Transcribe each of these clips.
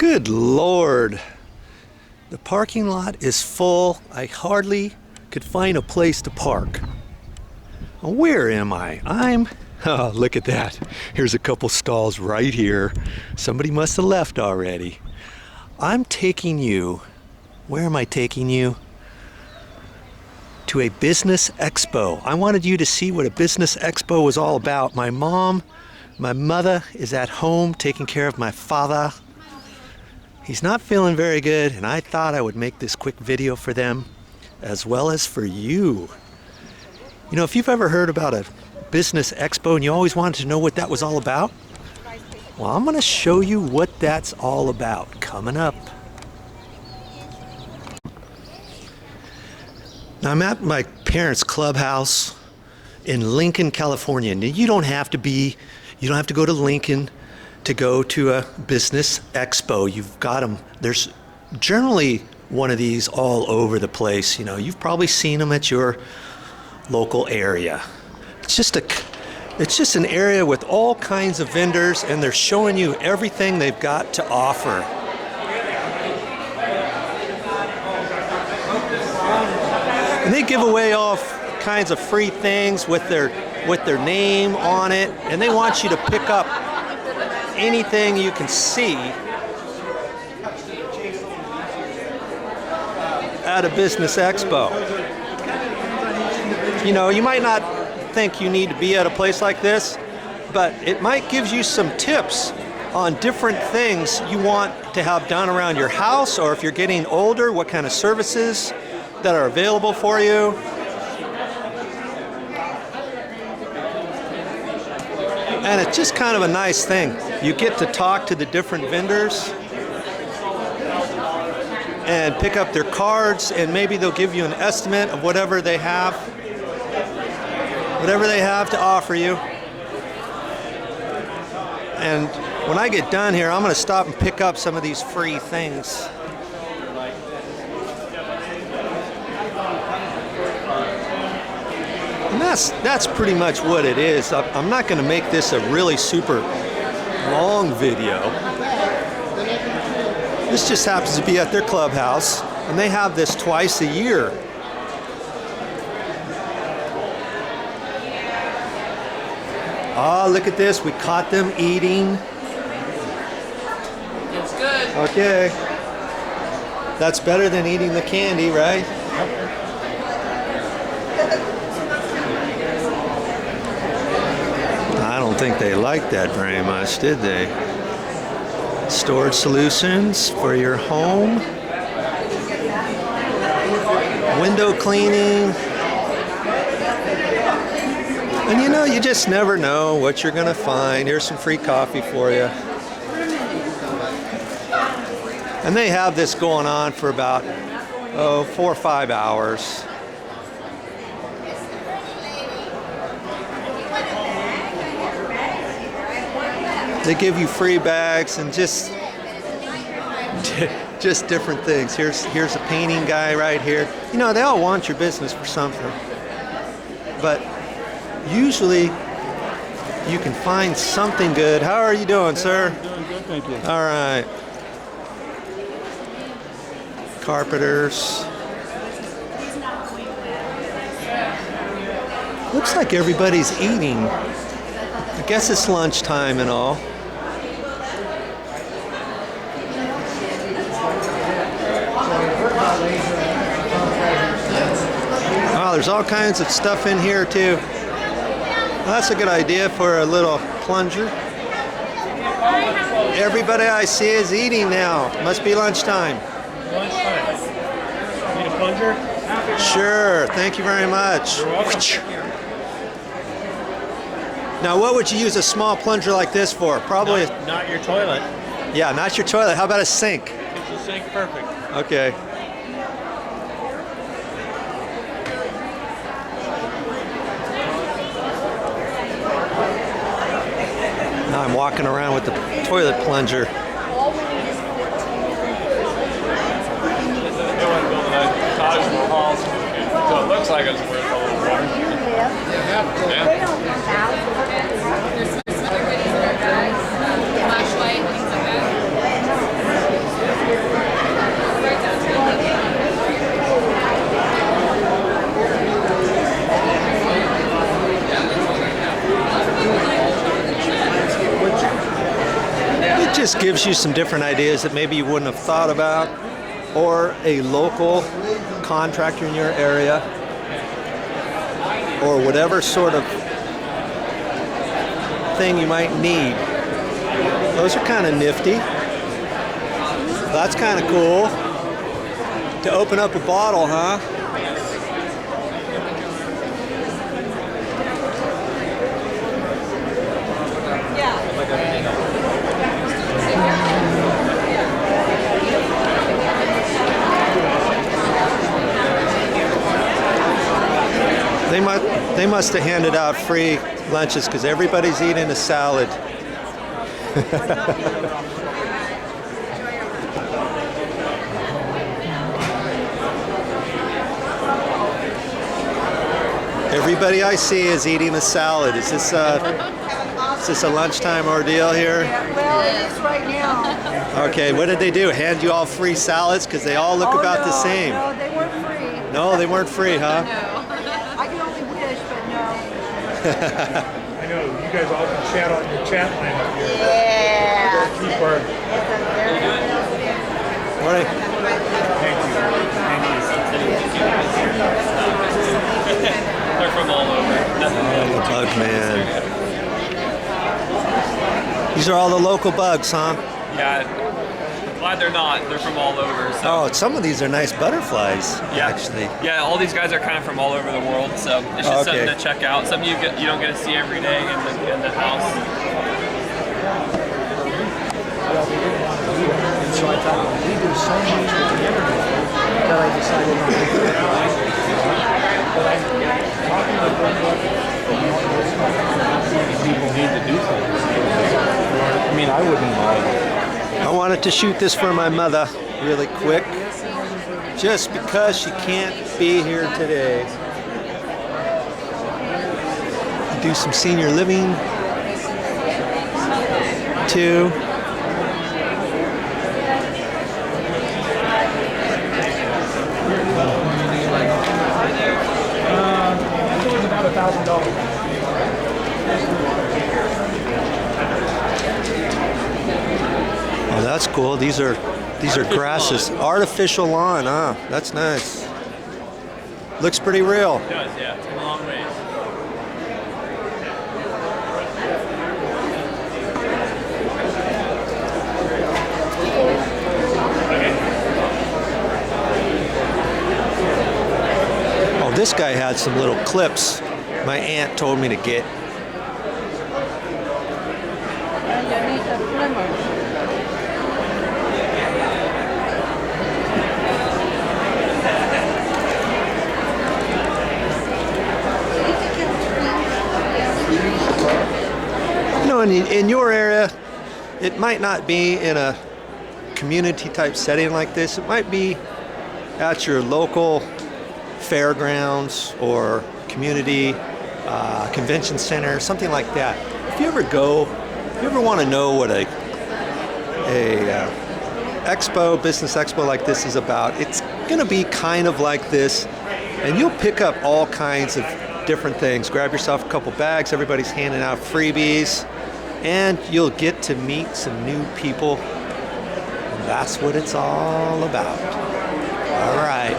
Good Lord. The parking lot is full. I hardly could find a place to park. Where am I? Oh, look at that. Here's a couple stalls right here. Somebody must have left already. I'm taking you, where am I taking you? To a business expo. I wanted you to see what a business expo was all about. My mother is at home taking care of my father. He's not feeling very good, and I thought I would make this quick video for them as well as for you. You know, if you've ever heard about a business expo and you always wanted to know what that was all about, well, I'm going to show you what that's all about coming up. Now, I'm at my parents' clubhouse in Lincoln, California. Now, you don't have to go to Lincoln to go to a business expo. You've got them. There's generally one of these all over the place. You know, you've probably seen them at your local area. It's just an area with all kinds of vendors, and they're showing you everything they've got to offer. And they give away all kinds of free things with their name on it, and they want you to pick up anything you can see at a business expo. You know, you might not think you need to be at a place like this, but it might give you some tips on different things you want to have done around your house, or if you're getting older, what kind of services that are available for you. And it's just kind of a nice thing. You get to talk to the different vendors and pick up their cards, and maybe they'll give you an estimate of whatever they have to offer you. And when I get done here, I'm going to stop and pick up some of these free things. And that's pretty much what it is. I'm not going to make this a really super long video. This just happens to be at their clubhouse, and they have this twice a year. Oh, look at this. We caught them eating. It's good. Okay. That's better than eating the candy, right? I don't think they liked that very much, did they? Storage solutions for your home. Window cleaning. And you know, you just never know what you're going to find. Here's some free coffee for you. And they have this going on for about 4 or 5 hours. They give you free bags and just different things. Here's a painting guy right here. You know, they all want your business for something. But usually you can find something good. How are you doing, sir? I'm doing good, thank you. All right. Carpenters. Looks like everybody's eating. I guess it's lunchtime and all. Oh, there's all kinds of stuff in here too. Well, that's a good idea for a little plunger. Everybody I see is eating now. Must be lunchtime. Lunchtime. Need a plunger? Sure. Thank you very much. You're welcome. Now, what would you use a small plunger like this for? Probably. Not your toilet. Yeah, not your toilet. How about a sink? Kitchen sink, perfect. Okay. Now I'm walking around with the toilet plunger. So it looks like it's worth a little more. Yeah. Flashlight, things like that. It just gives you some different ideas that maybe you wouldn't have thought about, or a local contractor in your area, or whatever sort of thing you might need. Those are kind of nifty. That's kind of cool. To open up a bottle, huh? They must have handed out free lunches because everybody's eating a salad. Everybody I see is eating a salad. Is this a lunchtime ordeal here? Well, it is right now. Okay, what did they do? Hand you all free salads because they all look about the same. No, they weren't free. No, they weren't free, huh? I can only wish, but no. I know, you guys all can chat on your chat line up here. Yeah. Keep our, Morning. thank you. They're from all over. Oh, the bug man. These are all the local bugs, huh? Yeah, I'm glad they're not. They're from all over. So. Oh, some of these are nice butterflies, Yeah, actually. Yeah, all these guys are kind of from all over the world, so it's just something to check out. Some you don't get to see every day in the house. And so I thought, we do so much with the internet that I decided not to do it. But I'm talking to people need to do things. I mean, I wouldn't mind. I wanted to shoot this for my mother really quick, just because she can't be here today. Do some senior living, too. It was about $1,000. Oh, that's cool. These are grasses. Artificial lawn, huh? That's nice. Looks pretty real. It does, yeah. It's come a long ways. Oh, this guy had some little clips my aunt told me to get. Underneath the plumber. You know, in your area, it might not be in a community type setting like this. It might be at your local fairgrounds or community convention center, something like that. If you ever want to know what a expo, business expo like this is about, it's going to be kind of like this, and you'll pick up all kinds of different things. Grab yourself a couple bags. Everybody's handing out freebies, and you'll get to meet some new people. And that's what it's all about. All right.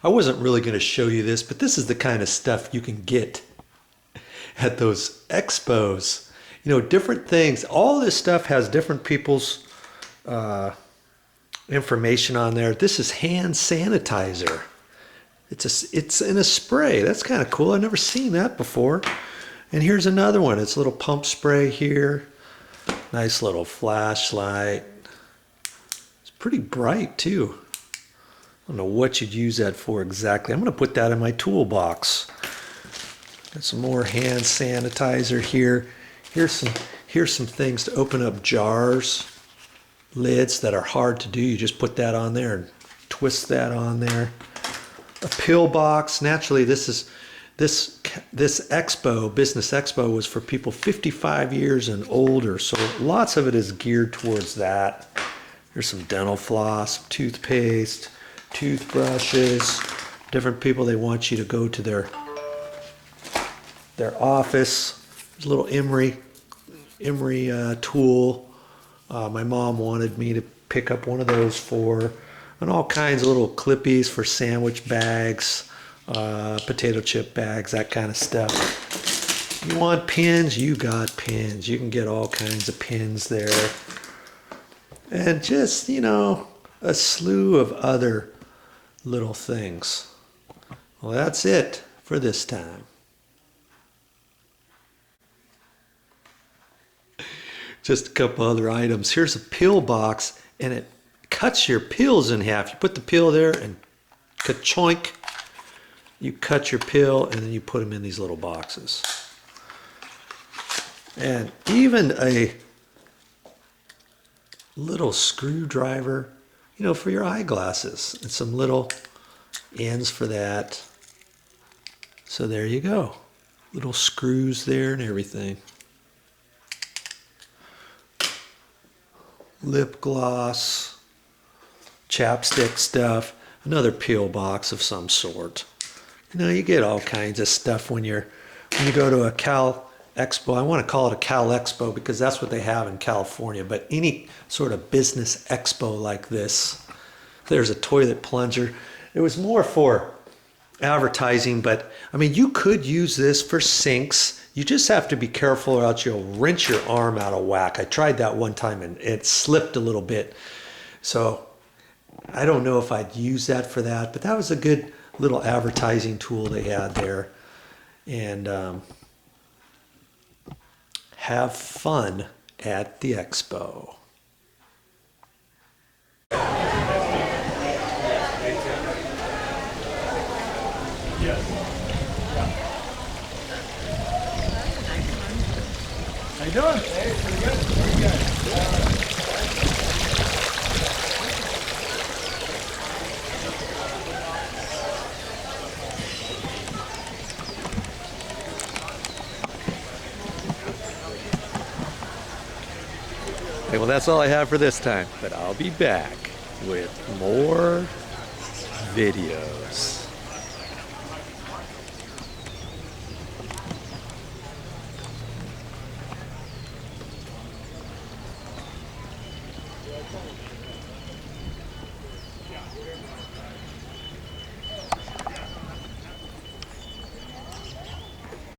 I wasn't really going to show you this, but this is the kind of stuff you can get at those expos. You know, different things. All this stuff has different people's information on there. This is hand sanitizer. It's in a spray. That's kind of cool. I've never seen that before. And here's another one. It's a little pump spray here. Nice little flashlight. It's pretty bright too. I don't know what you'd use that for exactly. I'm going to put that in my toolbox. Got some more hand sanitizer here. Here's some things to open up jars, lids that are hard to do. You just put that on there and twist that on there. A pill box. Naturally, this expo, business expo, was for people 55 years and older. So lots of it is geared towards that. There's some dental floss, toothpaste, toothbrushes. Different people, they want you to go to their their office. There's a little emery tool. My mom wanted me to pick up one of those for her, and all kinds of little clippies for sandwich bags, potato chip bags, that kind of stuff. You want pins? You got pins. You can get all kinds of pins there. And just, you know, a slew of other little things. Well, that's it for this time. Just a couple other items. Here's a pill box, and it cuts your pills in half. You put the pill there and ka-choink. You cut your pill, and then you put them in these little boxes. And even a little screwdriver, you know, for your eyeglasses, and some little ends for that. So there you go. Little screws there and everything. Lip gloss, chapstick stuff, another peel box of some sort. You know, you get all kinds of stuff when you go to a Cal Expo. I want to call it a Cal Expo because that's what they have in California, but any sort of business expo like this. There's a toilet plunger. It was more for advertising, but I mean, you could use this for sinks. You just have to be careful or else you'll wrench your arm out of whack. I tried that one time and it slipped a little bit. So I don't know if I'd use that for that, but that was a good little advertising tool they had there. And have fun at the expo. How you doing? Hey, pretty good. Pretty good. Okay, well, that's all I have for this time, but I'll be back with more videos.